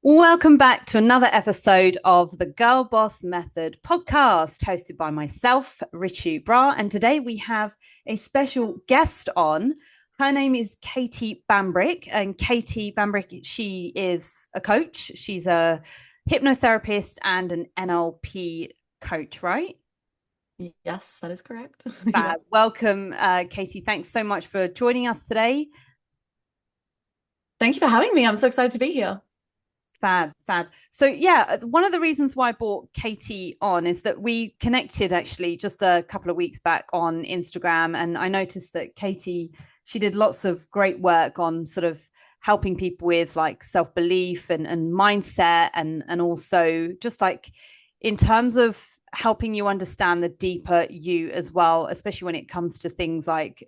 Welcome back to another episode of the Girl Boss Method podcast, hosted by myself, Ritu Bra. And today we have a special guest on. Her name is Katie Bambrick. And Katie Bambrick, she is a coach. She's a hypnotherapist and an NLP coach, right? Yes, that is correct. Yeah. Fab. Welcome, Katie. Thanks so much for joining us today. Thank you for having me. I'm so excited to be here. Fab, fab. So yeah, one of the reasons why I brought Katie on is that we connected actually just a couple of weeks back on Instagram, and I noticed that Katie, she did lots of great work on sort of helping people with like self-belief and mindset and also just like in terms of helping you understand the deeper you as well, especially when it comes to things like,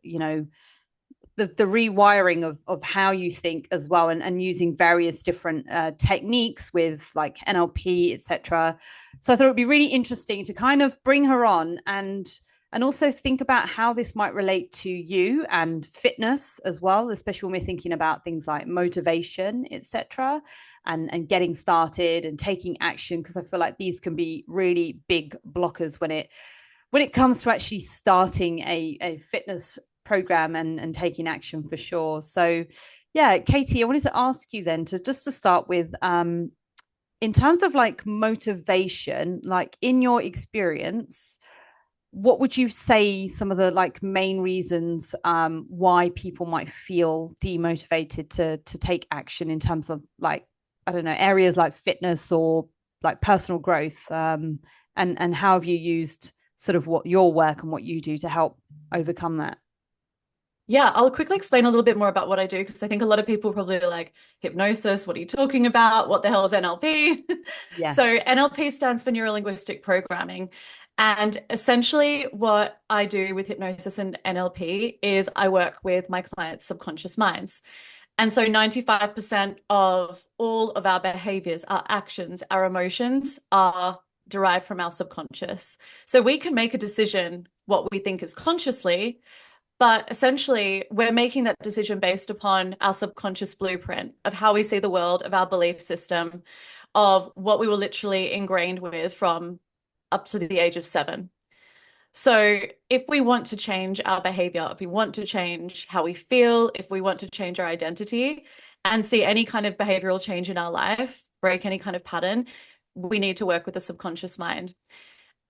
the rewiring of how you think as well, and using various different techniques with like NLP, etc. So I thought it'd be really interesting to kind of bring her on and also think about how this might relate to you and fitness as well, especially when we're thinking about things like motivation, etc., and getting started and taking action, because I feel like these can be really big blockers when it comes to actually starting a fitness program and taking action for sure. So yeah, Katie, I wanted to ask you then to start with, in terms of like motivation, like in your experience, what would you say some of the like main reasons why people might feel demotivated to take action in terms of like, I don't know, areas like fitness or like personal growth, and how have you used sort of what your work and what you do to help overcome that? Yeah, I'll quickly explain a little bit more about what I do because I think a lot of people probably are like, hypnosis, what are you talking about? What the hell is NLP? Yeah. So NLP stands for neuro-linguistic programming. And essentially what I do with hypnosis and NLP is I work with my clients' subconscious minds. And so 95% of all of our behaviors, our actions, our emotions are derived from our subconscious. So we can make a decision what we think is consciously, but essentially we're making that decision based upon our subconscious blueprint of how we see the world, of our belief system, of what we were literally ingrained with from up to the age of 7. So if we want to change our behavior, if we want to change how we feel, if we want to change our identity and see any kind of behavioral change in our life, break any kind of pattern, we need to work with the subconscious mind.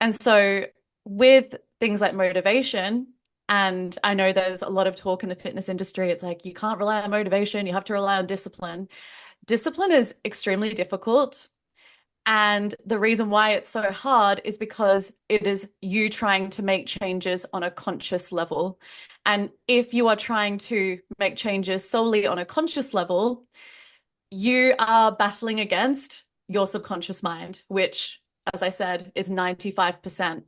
And so with things like motivation, and I know there's a lot of talk in the fitness industry, it's like you can't rely on motivation, you have to rely on discipline. Discipline is extremely difficult. And the reason why it's so hard is because it is you trying to make changes on a conscious level. And if you are trying to make changes solely on a conscious level, you are battling against your subconscious mind, which, as I said, is 95%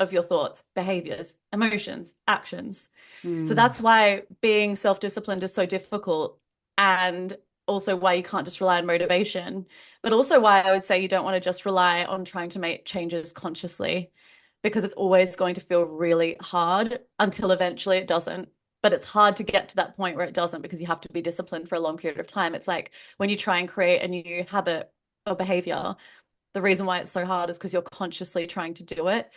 of your thoughts, behaviors, emotions, actions. So Mm. that's why being self-disciplined is so difficult. And also why you can't just rely on motivation, but also why I would say you don't want to just rely on trying to make changes consciously, because it's always going to feel really hard until eventually it doesn't. But it's hard to get to that point where it doesn't because you have to be disciplined for a long period of time. It's like when you try and create a new habit or behavior, the reason why it's so hard is because you're consciously trying to do it.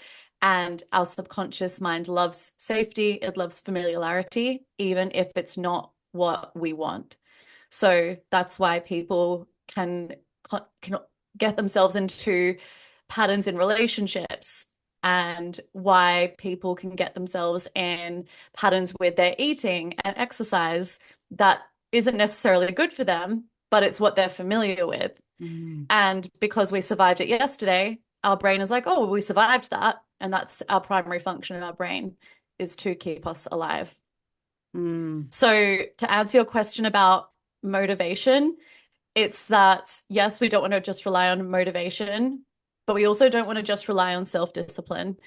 And our subconscious mind loves safety, it loves familiarity, even if it's not what we want. So that's why people can get themselves into patterns in relationships, and why people can get themselves in patterns with their eating and exercise that isn't necessarily good for them, but it's what they're familiar with. Mm. And because we survived it yesterday, our brain is like, oh, well, we survived that. And that's our primary function of our brain, is to keep us alive. Mm. So to answer your question about motivation, it's that, yes, we don't want to just rely on motivation, but we also don't want to just rely on self-discipline.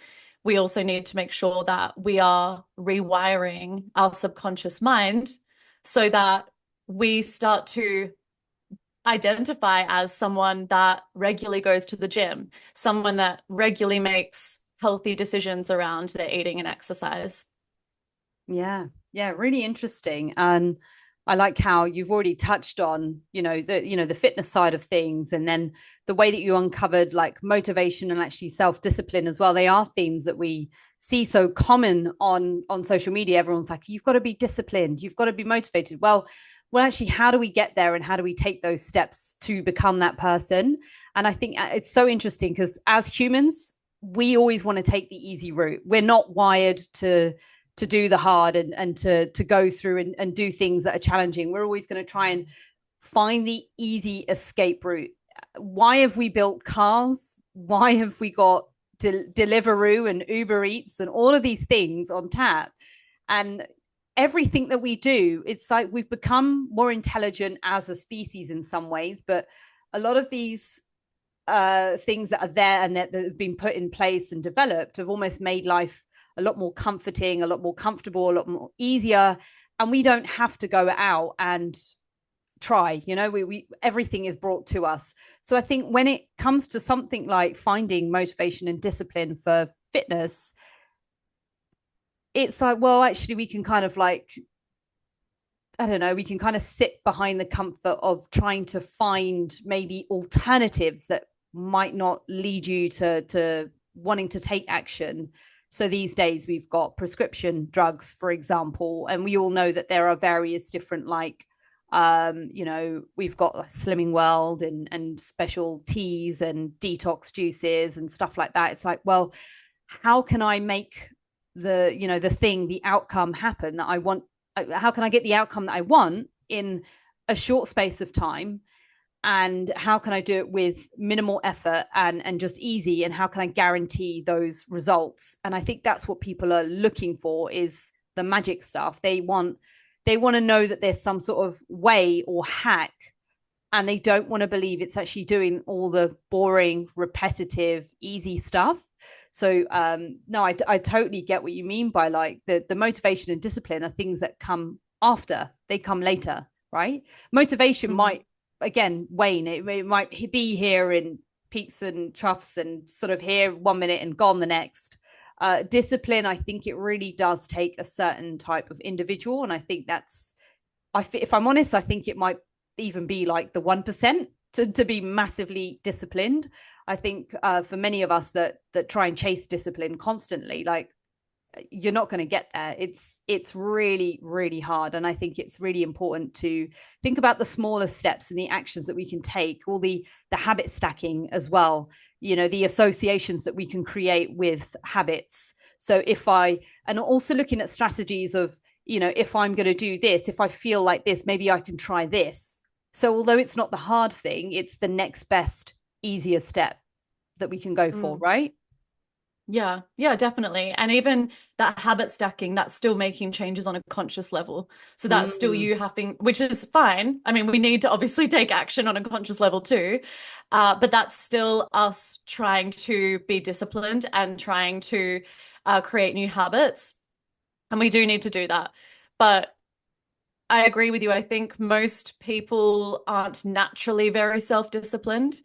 We also need to make sure that we are rewiring our subconscious mind so that we start to identify as someone that regularly goes to the gym, someone that regularly makes healthy decisions around their eating and exercise. Yeah, yeah, really interesting. And I like how you've already touched on, the fitness side of things, and then the way that you uncovered like motivation and actually self-discipline as well. They are themes that we see so common on social media. Everyone's like, you've got to be disciplined, you've got to be motivated. Well, actually, how do we get there, and how do we take those steps to become that person? And I think it's so interesting because as humans, we always want to take the easy route. We're not wired to do the hard and to go through and do things that are challenging. We're always going to try and find the easy escape route. Why have we built cars? Why have we got Deliveroo and Uber Eats and all of these things on tap? And everything that we do, it's like we've become more intelligent as a species in some ways, but a lot of these things that are there and that have been put in place and developed have almost made life a lot more comforting, a lot more comfortable, a lot more easier. And we don't have to go out and try, we everything is brought to us. So I think when it comes to something like finding motivation and discipline for fitness, it's like, well, actually we can kind of like, I don't know, we can kind of sit behind the comfort of trying to find maybe alternatives that might not lead you to wanting to take action. So these days we've got prescription drugs, for example, and we all know that there are various different like we've got Slimming World and special teas and detox juices and stuff like that. It's like, well, how can I make the outcome happen that I want? How can I get the outcome that I want in a short space of time? And how can I do it with minimal effort and just easy? And how can I guarantee those results? And I think that's what people are looking for, is the magic stuff. They want to know that there's some sort of way or hack, and they don't want to believe it's actually doing all the boring, repetitive, easy stuff. So no, I totally get what you mean by like the motivation and discipline are things that come after, they come later, right? Motivation might again wane. It might be here in peaks and troughs and sort of here 1 minute and gone the next. Discipline, I think it really does take a certain type of individual, and I think if I'm honest, I think it might even be like the 1% to be massively disciplined. I think for many of us that try and chase discipline constantly, like you're not going to get there. It's really, really hard. And I think it's really important to think about the smaller steps and the actions that we can take, all the habit stacking as well, the associations that we can create with habits. So and also looking at strategies of, if I'm going to do this, if I feel like this, maybe I can try this. So although it's not the hard thing, it's the next best, easier step that we can go for, right? Yeah, yeah, definitely. And even that habit stacking, that's still making changes on a conscious level. So that's still you having, which is fine. I mean, we need to obviously take action on a conscious level too. But that's still us trying to be disciplined and trying to create new habits. And we do need to do that. But I agree with you. I think most people aren't naturally very self-disciplined.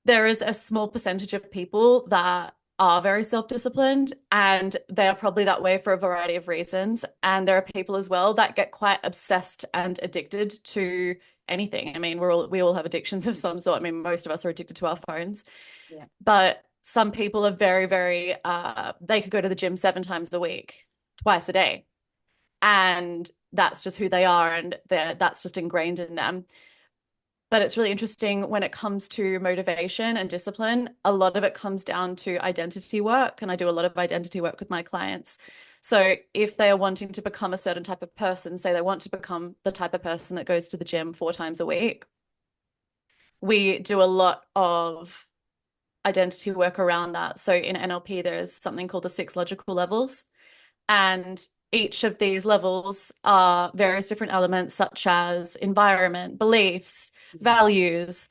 There is a small percentage of people that are very self-disciplined, and they're probably that way for a variety of reasons. And there are people as well that get quite obsessed and addicted to anything. I mean, we all have addictions of some sort. I mean, most of us are addicted to our phones. Yeah. But some people are very, very they could go to the gym 7 times a week, twice a day. And that's just who they are, and that's just ingrained in them. But it's really interesting when it comes to motivation and discipline. A lot of it comes down to identity work, and I do a lot of identity work with my clients. So if they are wanting to become a certain type of person, say they want to become the type of person that goes to the gym 4 times a week, we do a lot of identity work around that. So in NLP, there is something called the 6 logical levels. And each of these levels are various different elements such as environment, beliefs, values,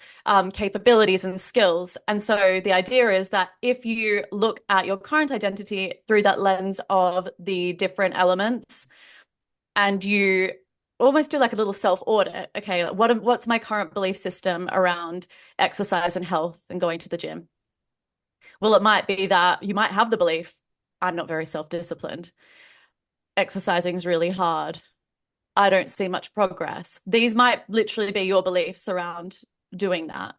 capabilities, and skills. And so the idea is that if you look at your current identity through that lens of the different elements, and you almost do like a little self-audit, okay, what's my current belief system around exercise and health and going to the gym? Well, it might be that you might have the belief, I'm not very self-disciplined. Exercising is really hard. I don't see much progress. These might literally be your beliefs around doing that.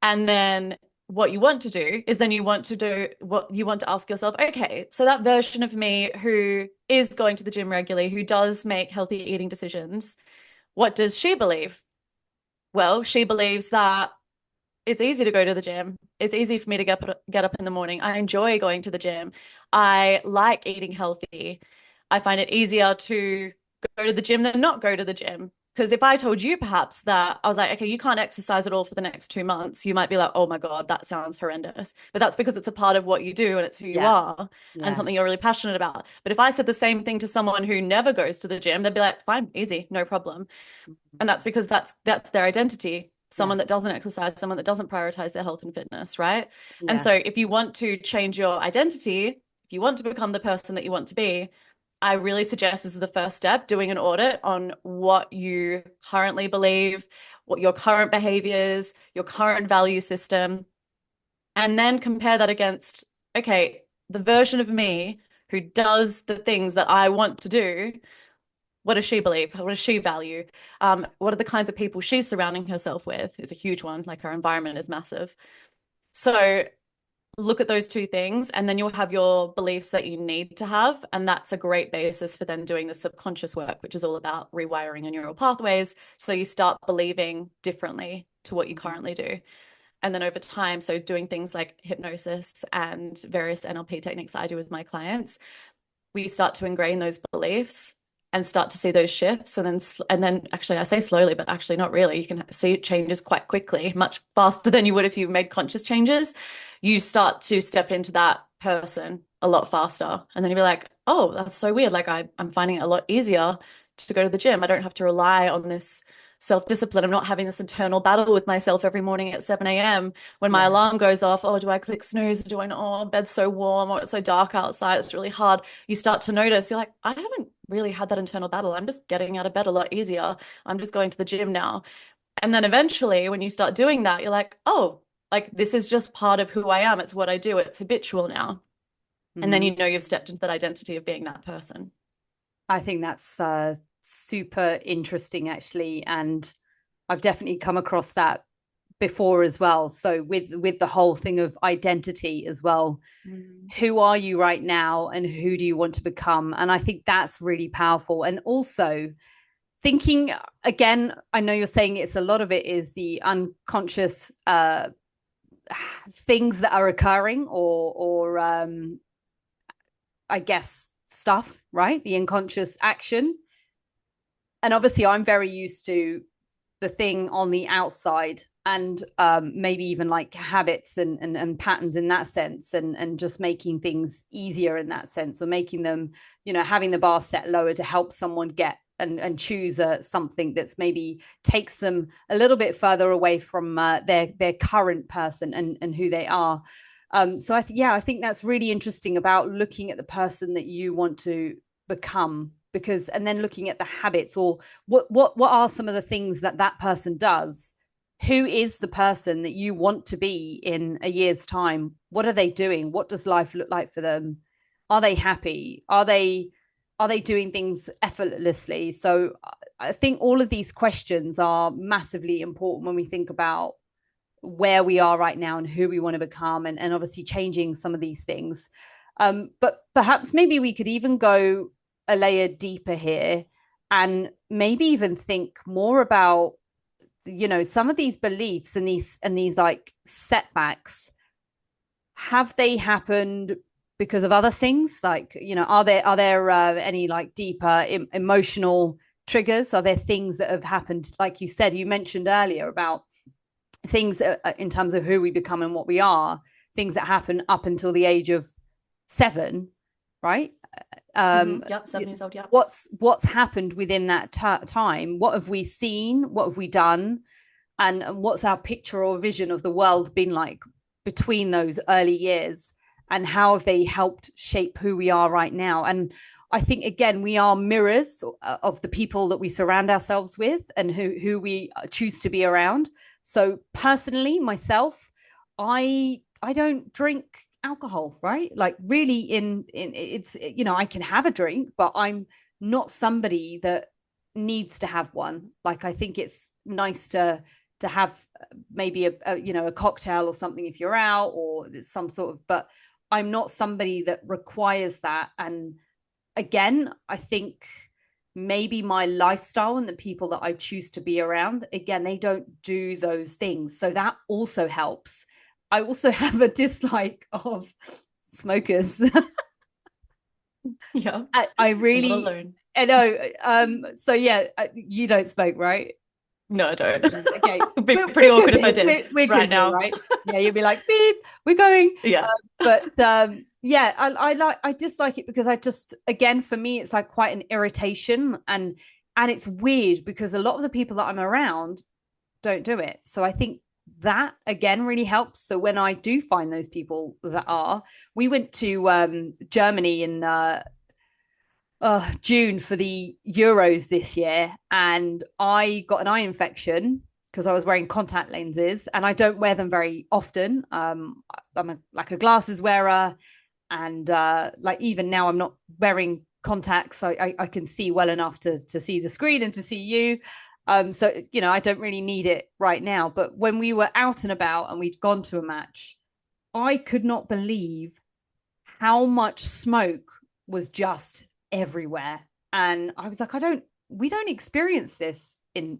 And then what you want to do is then you want to do what you want to ask yourself, okay, so that version of me who is going to the gym regularly, who does make healthy eating decisions, what does she believe? Well, she believes that it's easy to go to the gym. It's easy for me to get up in the morning. I enjoy going to the gym. I like eating healthy. I find it easier to go to the gym than not go to the gym. Because if I told you perhaps that I was like, okay, you can't exercise at all for the next 2 months, you might be like, oh my God, that sounds horrendous. But that's because it's a part of what you do and it's who you Yeah. are and Yeah. something you're really passionate about. But if I said the same thing to someone who never goes to the gym, they'd be like, fine, easy, no problem. And that's because that's their identity. Someone Yes. that doesn't exercise, someone that doesn't prioritize their health and fitness, right? And Yeah. so if you want to change your identity, if you want to become the person that you want to be, I really suggest this is the first step, doing an audit on what you currently believe, what your current behaviors, your current value system, and then compare that against, okay, the version of me who does the things that I want to do, what does she believe? What does she value? What are the kinds of people she's surrounding herself with is a huge one. Like her environment is massive. So look at those two things, and then you'll have your beliefs that you need to have. And that's a great basis for then doing the subconscious work, which is all about rewiring your neural pathways. So you start believing differently to what you Mhm. currently do. And then over time, so doing things like hypnosis and various NLP techniques I do with my clients, we start to ingrain those beliefs and start to see those shifts, and then actually I say slowly, but actually not really, you can see changes quite quickly, much faster than you would if you made conscious changes. You start to step into that person a lot faster, and then you'll be like, oh, that's so weird, like I'm finding it a lot easier to go to the gym. I don't have to rely on this self-discipline. I'm not having this internal battle with myself every morning at 7 a.m. when my Yeah. alarm goes off. Oh, do I click snooze? Do I not? Oh, bed's so warm, or it's so dark outside. It's really hard. You start to notice, you're like, I haven't really had that internal battle. I'm just getting out of bed a lot easier. I'm just going to the gym now. And then eventually, when you start doing that, you're like, oh, like this is just part of who I am. It's what I do. It's habitual now. And then Hmm. you know you've stepped into that identity of being that person. I think that's super interesting, actually, and I've definitely come across that before as well. So with the whole thing of identity as well, Mm. who are you right now, and who do you want to become? And I think that's really powerful. And also thinking again, I know you're saying it's a lot of it is the unconscious things that are occurring, or I guess stuff, right? The unconscious action. And obviously I'm very used to the thing on the outside, and maybe even like habits and patterns in that sense, and just making things easier in that sense, or making them, having the bar set lower to help someone get and choose something that's maybe takes them a little bit further away from their current person and who they are. So I think that's really interesting about looking at the person that you want to become, because and then looking at the habits, or what are some of the things that that person does. Who is the person that you want to be in a year's time? What are they doing? What does life look like for them? Are they happy? Are they doing things effortlessly? So I think all of these questions are massively important when we think about where we are right now and who we want to become, and obviously changing some of these things. But perhaps maybe we could even go a layer deeper here, and maybe even think more about, some of these beliefs and these like setbacks. Have they happened because of other things? Like, are there any like deeper emotional triggers? Are there things that have happened, like you said, you mentioned earlier, about things in terms of who we become and what we are, things that happen up until the age of 7, right? Yep, 7 years old. Yep. What's happened within that time? What have we seen? What have we done? And what's our picture or vision of the world been like between those early years? And how have they helped shape who we are right now? And I think again, we are mirrors of the people that we surround ourselves with, and who we choose to be around. So personally, myself, I don't drink alcohol, right? Like really, in it's, I can have a drink, but I'm not somebody that needs to have one. Like I think it's nice to have maybe a cocktail or something if you're out, or some sort of, but I'm not somebody that requires that. And again, I think maybe my lifestyle and the people that I choose to be around, again, they don't do those things. So that also helps. I also have a dislike of smokers. Yeah. I Not really, alone. I know. So yeah, you don't smoke, right? No, I don't. Okay, It'd be pretty we're awkward good if I here. did We're good right here, now. right? Yeah, you'll be like, beep, we're going. Yeah. But yeah, I dislike it because I just, again, for me, it's like quite an irritation, and it's weird because a lot of the people that I'm around don't do it. So I think that again really helps. So when I do find those people that are, we went to Germany in June for the Euros this year, and I got an eye infection because I was wearing contact lenses, and I don't wear them very often. I'm like a glasses wearer, and like even now I'm not wearing contacts. So I can see well enough to see the screen and to see you. So I don't really need it right now. But when we were out and about and we'd gone to a match, I could not believe how much smoke was just everywhere. And I was like, we don't experience this in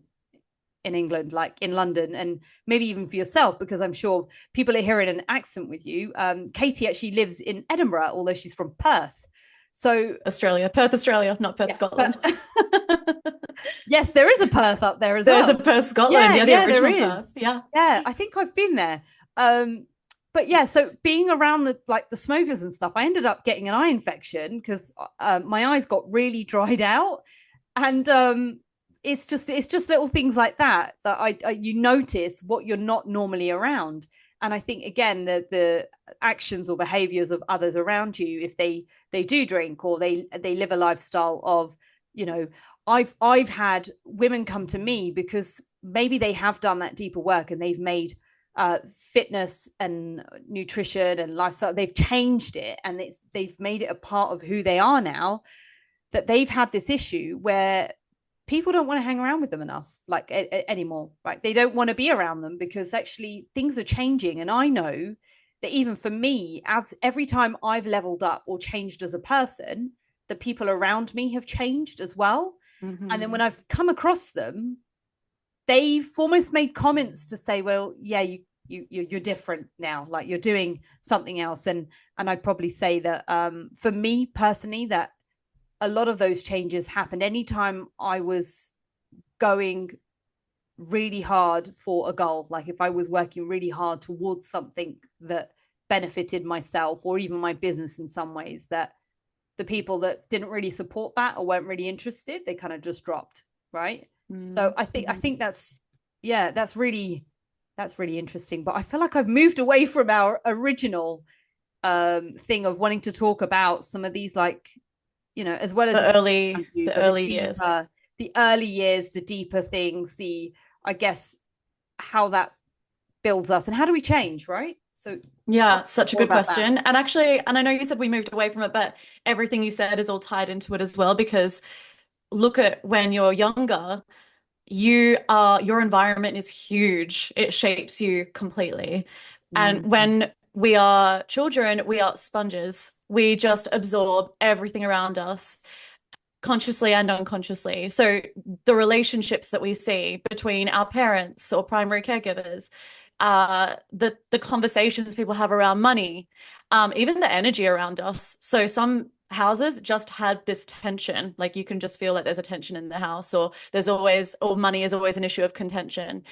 England, like in London, and maybe even for yourself, because I'm sure people are hearing an accent with you. Katie actually lives in Edinburgh, although she's from Perth. So Australia, Perth, Australia, not Perth, yeah, Scotland. yes, there is a Perth up there as There's a well. Perth, Scotland. Yeah, Yeah, the yeah, there original is. Perth. Yeah. Yeah, I think I've been there. But yeah, so being around the smokers and stuff, I ended up getting an eye infection because my eyes got really dried out, and it's just little things like that that you notice what you're not normally around. And I think again the actions or behaviors of others around you, if they do drink or they live a lifestyle of, you know, I've had women come to me because maybe they have done that deeper work and they've made fitness and nutrition and lifestyle, they've changed it, and they've made it a part of who they are now, that they've had this issue where people don't want to hang around with them enough, like anymore, right? They don't want to be around them because actually things are changing. And I know that even for me, as every time I've leveled up or changed as a person, the people around me have changed as well. And then when I've come across them, they've almost made comments to say, well, yeah, you're different now, like you're doing something else. And I'd probably say that for me personally, that a lot of those changes happened anytime I was going really hard for a goal. Like if I was working really hard towards something that benefited myself or even my business in some ways, that the people that didn't really support that or weren't really interested, they kind of just dropped, right? So I think that's, yeah, that's really interesting. But I feel like I've moved away from our original thing of wanting to talk about some of these, like, as well as the but early years. the early years, the deeper things, I guess how that builds us and how do we change, right? So Yeah, such a good question. that. And actually, and I know you said we moved away from it, but everything you said is all tied into it as well, because look at when you're younger, your environment is huge. It shapes you completely. And when we are children, we are sponges. We just absorb everything around us, consciously and unconsciously. So the relationships that we see between our parents or primary caregivers, the conversations people have around money, even the energy around us. So some houses just had this tension, like you can just feel like there's a tension in the house, or money is always an issue of contention.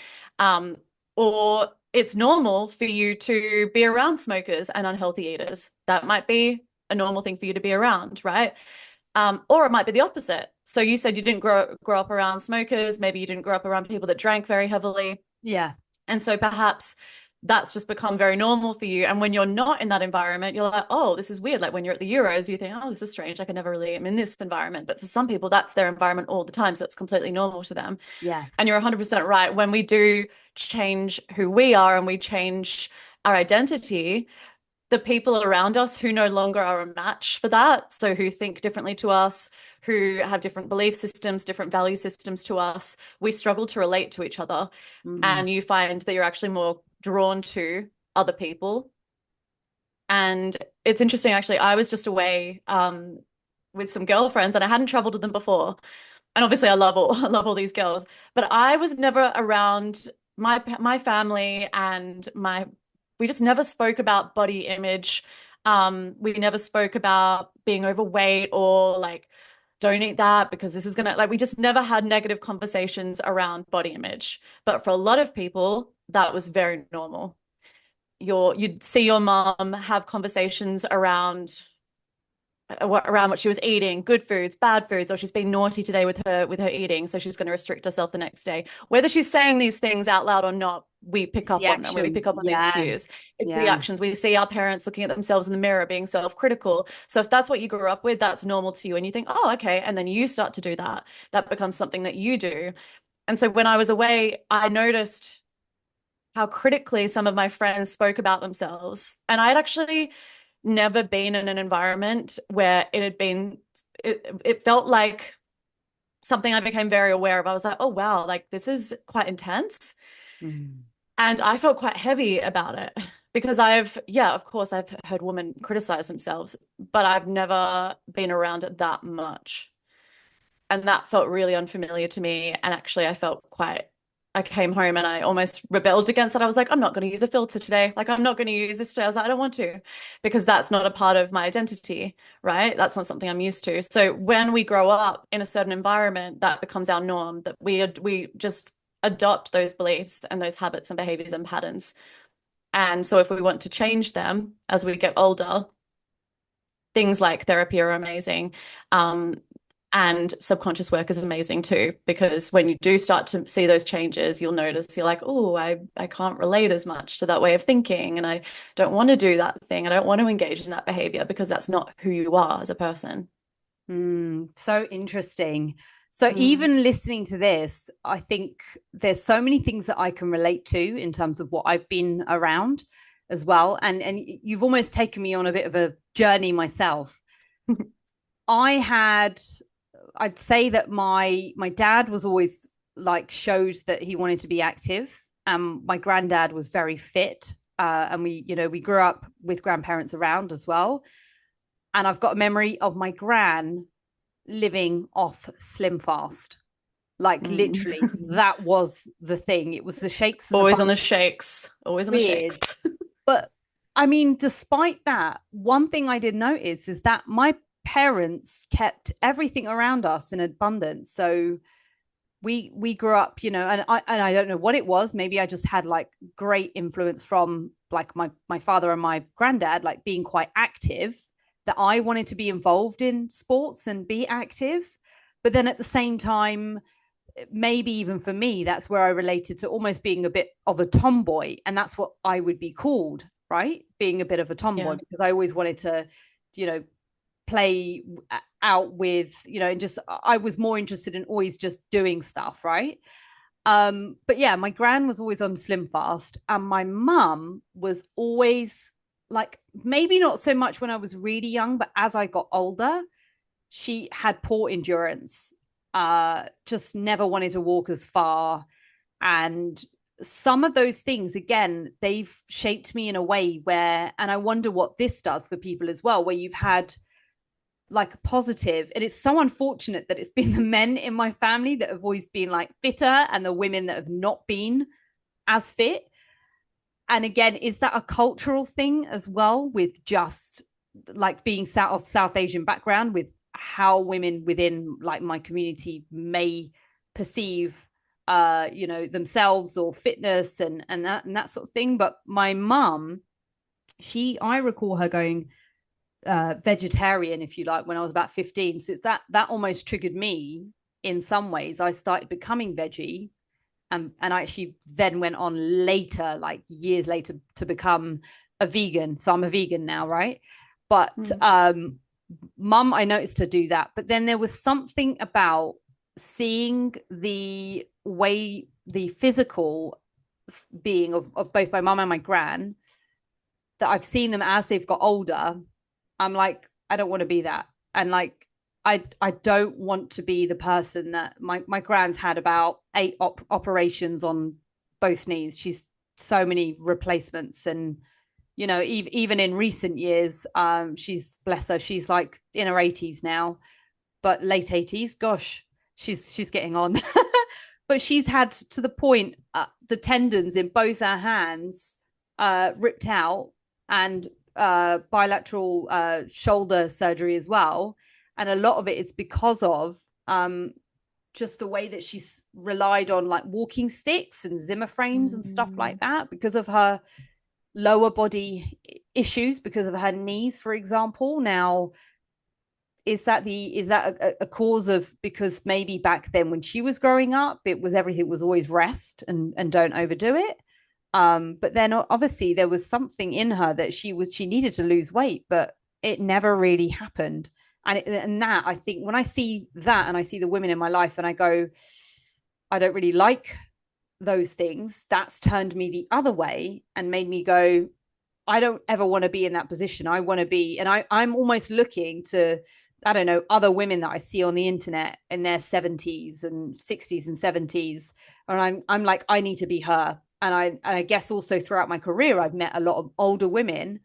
Or it's normal for you to be around smokers and unhealthy eaters. That might be a normal thing for you to be around, right? Or it might be the opposite. So you said you didn't grow up around smokers, maybe you didn't grow up around people that drank very heavily. Yeah. And so perhaps that's just become very normal for you. And when you're not in that environment, you're like, oh, this is weird. Like when you're at the Euros, you think, oh, this is strange. I can never really am in this environment. But for some people, that's their environment all the time. So it's completely normal to them. Yeah. And you're 100% right. When we do change who we are and we change our identity, the people around us who no longer are a match for that, so who think differently to us, who have different belief systems, different value systems to us, we struggle to relate to each other. Mm. And you find that you're actually more drawn to other people. And it's interesting, actually. I was just away with some girlfriends, and I hadn't traveled with them before. And obviously, I love all I love all these girls, but I was never around my family and my. We just never spoke about body image. We never spoke about being overweight or like, don't eat that because this is gonna like. We just never had negative conversations around body image. But for a lot of people, that was very normal. You'd see your mom have conversations around what she was eating, good foods, bad foods, or she's been naughty today with her eating, so she's going to restrict herself the next day. Whether she's saying these things out loud or not, we pick It's the up on them. We actions. pick up on these Yeah. cues. It's the Yeah. actions. We see our parents looking at themselves in the mirror, being self-critical. So if that's what you grew up with, that's normal to you, and you think, oh, okay, and then you start to do that. That becomes something that you do. And so when I was away, I noticed how critically some of my friends spoke about themselves. And I had actually never been in an environment where it felt like something I became very aware of. I was like, oh, wow, like this is quite intense. Mm. And I felt quite heavy about it because yeah, of course, I've heard women criticize themselves, but I've never been around it that much. And that felt really unfamiliar to me. And actually, I came home and I almost rebelled against it. I was like, I'm not going to use a filter today. Like, I'm not going to use this today. I was like, I don't want to because that's not a part of my identity, right? That's not something I'm used to. So when we grow up in a certain environment, that becomes our norm, that we just adopt those beliefs and those habits and behaviors and patterns. And so if we want to change them as we get older, things like therapy are amazing. And subconscious work is amazing too, because when you do start to see those changes, you'll notice you're like, oh, I can't relate as much to that way of thinking. And I don't want to do that thing. I don't want to engage in that behavior because that's not who you are as a person. So interesting. So Mm. even listening to this, I think there's so many things that I can relate to in terms of what I've been around as well. And you've almost taken me on a bit of a journey myself. I had I'd say that my dad was always like showed that he wanted to be active. My granddad was very fit. And we grew up with grandparents around as well. And I've got a memory of my gran living off Slim Fast. Like literally, Mm. that was the thing. It was the shakes and the Always buns. on the shakes, always on the Weird. shakes. But I mean, despite that, one thing I did notice is that my parents kept everything around us in abundance. So we grew up, and I don't know what it was. Maybe I just had like great influence from like my father and my granddad, like being quite active, that I wanted to be involved in sports and be active. But then at the same time, maybe even for me, that's where I related to almost being a bit of a tomboy. And that's what I would be called, right? Being a bit of a tomboy, Yeah. because I always wanted to, you know, play out with, and just I was more interested in always just doing stuff, right? But yeah, my gran was always on Slim Fast, and my mum was always like, maybe not so much when I was really young, but as I got older, she had poor endurance, just never wanted to walk as far. And some of those things, again, they've shaped me in a way where, and I wonder what this does for people as well, where you've had like positive, and it's so unfortunate that it's been the men in my family that have always been like fitter and the women that have not been as fit. And again, is that a cultural thing as well, with just like being South Asian background, with how women within like my community may perceive themselves or fitness and that sort of thing. But my mum, I recall her going vegetarian, if you like, when I was about 15. So it's that almost triggered me in some ways. I started becoming veggie, and I actually then went on later, like years later, to become a vegan. So I'm a vegan now, right? But Mm. mum, I noticed her do that. But then there was something about seeing the way the physical being of both my mum and my gran, that I've seen them as they've got older, I'm like, I don't want to be that. And like, I don't want to be the person that my grand's had about 8 operations on both knees. She's so many replacements, and even in recent years, she's, bless her, she's like in her 80s now, but late 80s. Gosh, she's getting on. But she's had, to the point, the tendons in both her hands ripped out, and bilateral shoulder surgery as well. And a lot of it is because of just the way that she's relied on like walking sticks and Zimmer frames and stuff like that, because of her lower body issues, because of her knees, for example. Now, is that a cause of, because maybe back then when she was growing up, it was, everything was always rest and don't overdo it. But then obviously there was something in her that she needed to lose weight, but it never really happened. And that, I think, when I see that and I see the women in my life and I go, I don't really like those things, that's turned me the other way and made me go, I don't ever want to be in that position. I want to be, and I'm almost looking to, I don't know, other women that I see on the internet in their 70s and 60s and 70s. And I'm like, I need to be her. And I guess also throughout my career, I've met a lot of older women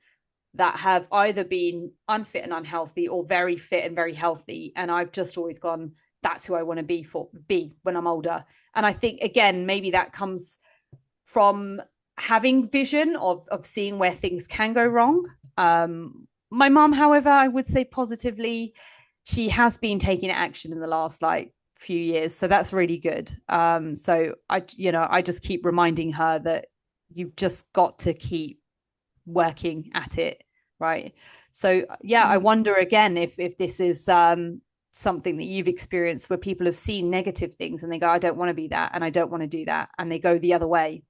that have either been unfit and unhealthy or very fit and very healthy. And I've just always gone, that's who I want to be when I'm older. And I think, again, maybe that comes from having vision of seeing where things can go wrong. My mom, however, I would say positively, she has been taking action in the last like few years, so that's really good. So I just keep reminding her that you've just got to keep working at it, right? So yeah, I wonder again if this is something that you've experienced, where people have seen negative things and they go, I don't want to be that, and I don't want to do that, and they go the other way.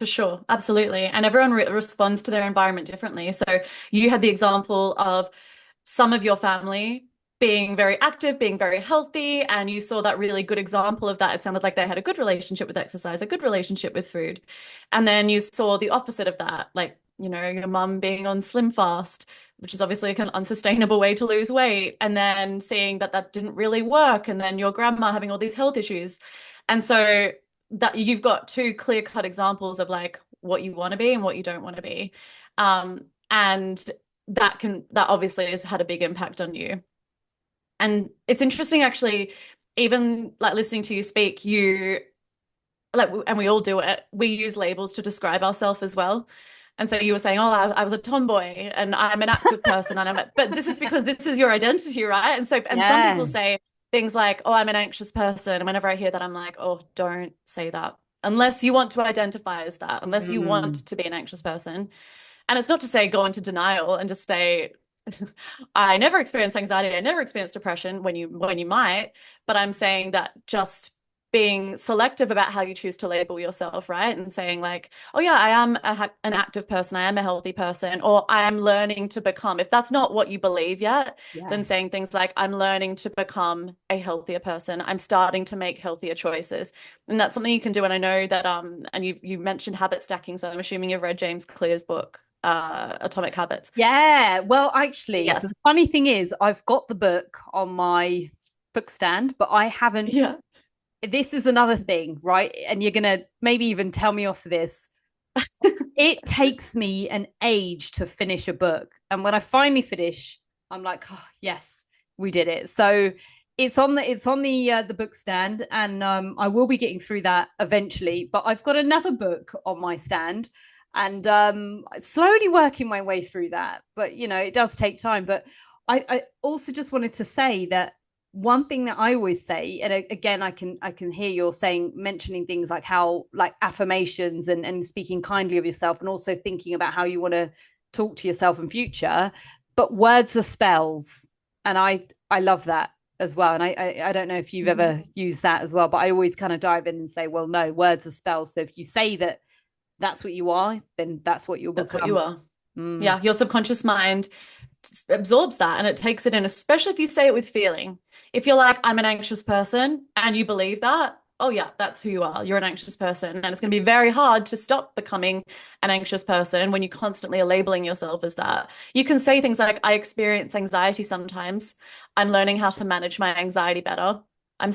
For sure, absolutely. And everyone responds to their environment differently. So you had the example of some of your family being very active, being very healthy, and you saw that really good example of that. It sounded like they had a good relationship with exercise, a good relationship with food. And then you saw the opposite of that, like, your mum being on Slim Fast, which is obviously an unsustainable way to lose weight, and then seeing that that didn't really work, and then your grandma having all these health issues. And so that you've got two clear-cut examples of like what you want to be and what you don't want to be. And that obviously has had a big impact on you. And it's interesting actually, even like listening to you speak, you like, and we all do it, we use labels to describe ourselves as well. And so you were saying, oh, I was a tomboy and I'm an active person, and but this is because this is your identity, right? And so, and some people say things like, oh, I'm an anxious person. And whenever I hear that, I'm like, oh, don't say that. Unless you want to identify as that, unless you want to be an anxious person. And it's not to say go into denial and just say, I never experienced anxiety, I never experienced depression, when you might, but I'm saying that just being selective about how you choose to label yourself, right? And saying like, oh yeah, I am an active person, I am a healthy person, or I am learning to become. If that's not what you believe yet, then saying things like, I'm learning to become a healthier person, I'm starting to make healthier choices. And that's something you can do. And I know that and you mentioned habit stacking, so I'm assuming you've read James Clear's book, Atomic Habits. Yeah, well, actually, Yes. so the funny thing is, I've got the book on my book stand, but I haven't. Yeah. This is another thing, right? And you're gonna maybe even tell me off for this. It takes me an age to finish a book, and when I finally finish, I'm like, oh, yes, we did it. So it's on the book stand, and I will be getting through that eventually. But I've got another book on my stand, and slowly working my way through that. But it does take time. But I also just wanted to say that one thing that I always say, and again, I can hear you're saying, mentioning things like how, like, affirmations and speaking kindly of yourself, and also thinking about how you want to talk to yourself in future. But words are spells, and I love that as well. And I don't know if you've ever used that as well, but I always kind of dive in and say, well, no, words are spells. So if you say that that's what you are, then that's what you'll become. That's what you are. Yeah, your subconscious mind absorbs that and it takes it in, especially if you say it with feeling. If you're like, I'm an anxious person, and you believe that, oh yeah, that's who you are. You're an anxious person. And it's going to be very hard to stop becoming an anxious person when you constantly are labeling yourself as that. You can say things like, I experience anxiety sometimes. I'm learning how to manage my anxiety better. I'm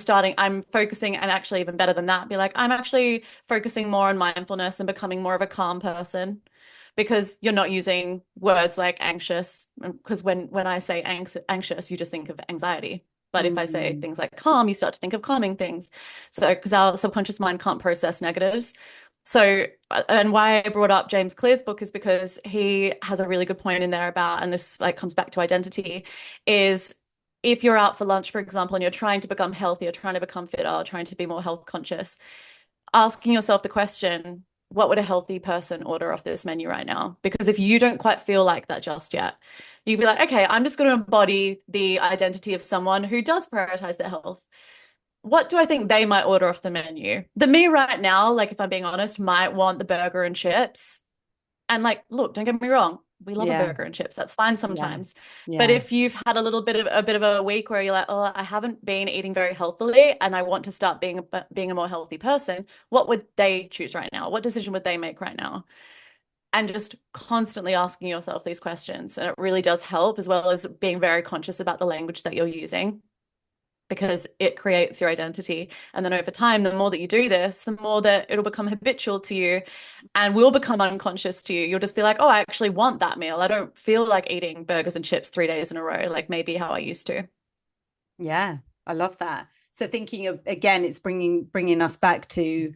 focusing, and actually even better than that, be like, I'm actually focusing more on mindfulness and becoming more of a calm person because you're not using words like anxious. Because when I say anxious, you just think of anxiety. But if I say Mm. things like calm, you start to think of calming things. So, because our subconscious mind can't process negatives. So, and why I brought up James Clear's book is because he has a really good point in there about, and this like comes back to identity, is if you're out for lunch, for example, and you're trying to become healthier, trying to become fitter, trying to be more health conscious, asking yourself the question, what would a healthy person order off this menu right now? Because if you don't quite feel like that just yet, you'd be like, okay, I'm just going to embody the identity of someone who does prioritize their health. What do I think they might order off the menu? The me right now, like if I'm being honest, might want the burger and chips. And like, look, don't get me wrong, we love a Yeah, burger and chips. That's fine yeah, sometimes. But yeah, if you've had a bit of a week where you're like, oh, I haven't been eating very healthily and I want to start being a more healthy person, what would they choose right now? What decision would they make right now? And just constantly asking yourself these questions. And it really does help, as well as being very conscious about the language that you're using, because it creates your identity. And then over time, the more that you do this, the more that it'll become habitual to you and will become unconscious to you. You'll just be like, oh, I actually want that meal. I don't feel like eating burgers and chips 3 days in a row, like maybe how I used to. yeah. I love that. So thinking of again, it's bringing us back to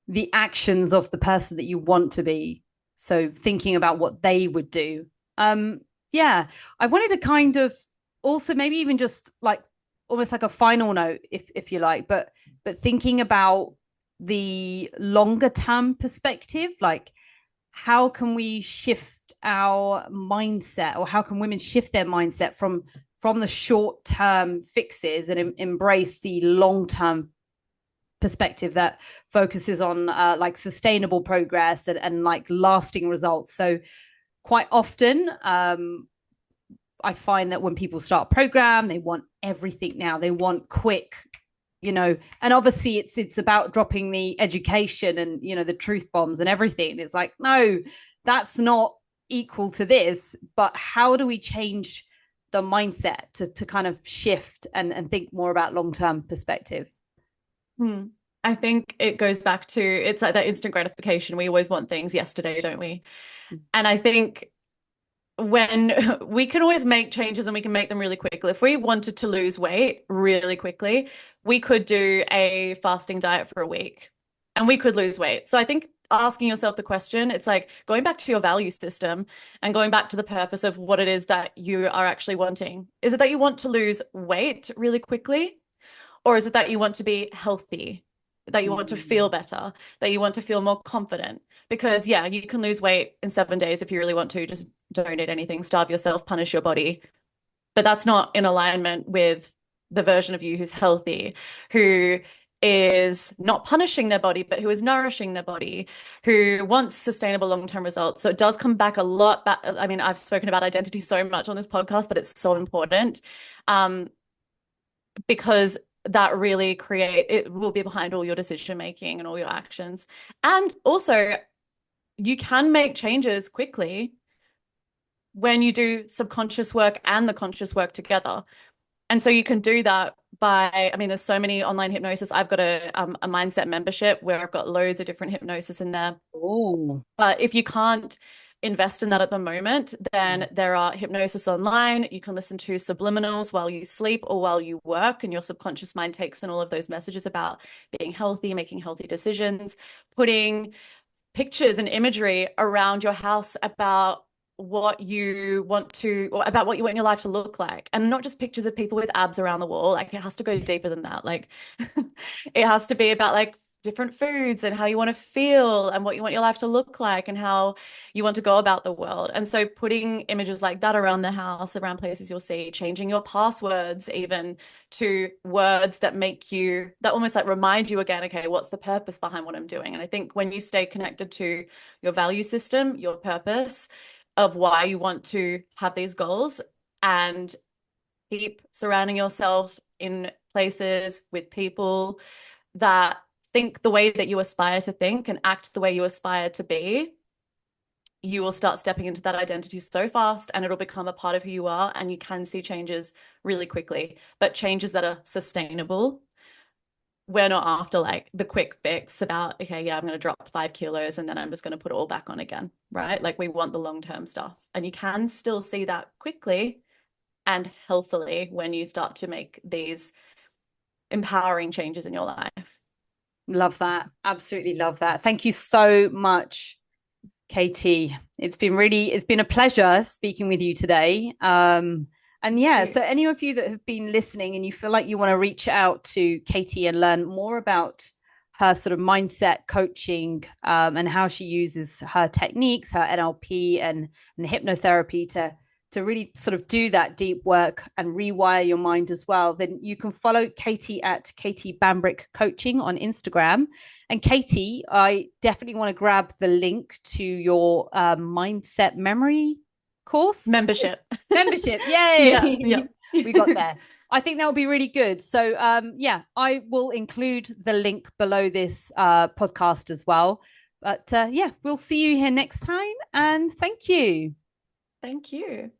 the actions of the person that you want to be. So thinking about what they would do. Yeah, I wanted to kind of also maybe even just like almost like a final note, if you like, but thinking about the longer term perspective, like how can we shift our mindset, or how can women shift their mindset from the short term fixes and embrace the long term perspective that focuses on like sustainable progress and like lasting results. So quite often I find that when people start a program, they want everything now. They want quick, and obviously it's about dropping the education and the truth bombs and everything. It's like, no, that's not equal to this. But how do we change the mindset to kind of shift and think more about long-term perspective? Hmm. I think it goes back to it's like that instant gratification. We always want things yesterday, don't we? And I think when we can always make changes and we can make them really quickly. If we wanted to lose weight really quickly, we could do a fasting diet for a week and we could lose weight. So I think asking yourself the question, it's like going back to your value system and going back to the purpose of what it is that you are actually wanting. Is it that you want to lose weight really quickly? Or is it that you want to be healthy, that you want to feel Mm. better, that you want to feel more confident? Because, yeah, you can lose weight in 7 days if you really want to. Just don't eat anything, starve yourself, punish your body. But that's not in alignment with the version of you who's healthy, who is not punishing their body, but who is nourishing their body, who wants sustainable long-term results. So it does come back a lot. I mean, I've spoken about identity so much on this podcast, but it's so important. Um, because that really it will be behind all your decision making and all your actions. And also, you can make changes quickly when you do subconscious work and the conscious work together. And so you can do that by, I mean, there's so many online hypnosis. I've got a mindset membership where I've got loads of different hypnosis in there. Oh. But if you can't invest in that at the moment, then there are hypnosis online. You can listen to subliminals while you sleep or while you work, and your subconscious mind takes in all of those messages about being healthy, making healthy decisions, putting pictures and imagery around your house about what you want to, or about what you want your life to look like. And not just pictures of people with abs around the wall. Like it has to go deeper than that. Like it has to be about like different foods and how you want to feel and what you want your life to look like and how you want to go about the world. And so putting images like that around the house, around places you'll see, changing your passwords even to words that make you, that almost like remind you again, okay, what's the purpose behind what I'm doing? And I think when you stay connected to your value system, your purpose of why you want to have these goals, and keep surrounding yourself in places with people that think the way that you aspire to think and act the way you aspire to be, you will start stepping into that identity so fast and it'll become a part of who you are. And you can see changes really quickly, but changes that are sustainable. We're not after like the quick fix about, okay, yeah, I'm going to drop 5 kilos and then I'm just going to put it all back on again, right? Like we want the long-term stuff. And you can still see that quickly and healthily when you start to make these empowering changes in your life. Love that. Absolutely love that. Thank you so much, Katie. It's been a pleasure speaking with you today. And yeah, so any of you that have been listening and you feel like you want to reach out to Katie and learn more about her sort of mindset coaching, and how she uses her techniques, her NLP and hypnotherapy to really sort of do that deep work and rewire your mind as well, then you can follow Katie at Katie Bambrick Coaching on Instagram. And Katie, I definitely want to grab the link to your mindset memory course. Membership. Yay. Yeah. We got there. I think that would be really good. So yeah, I will include the link below this podcast as well. But yeah, we'll see you here next time. And thank you. Thank you.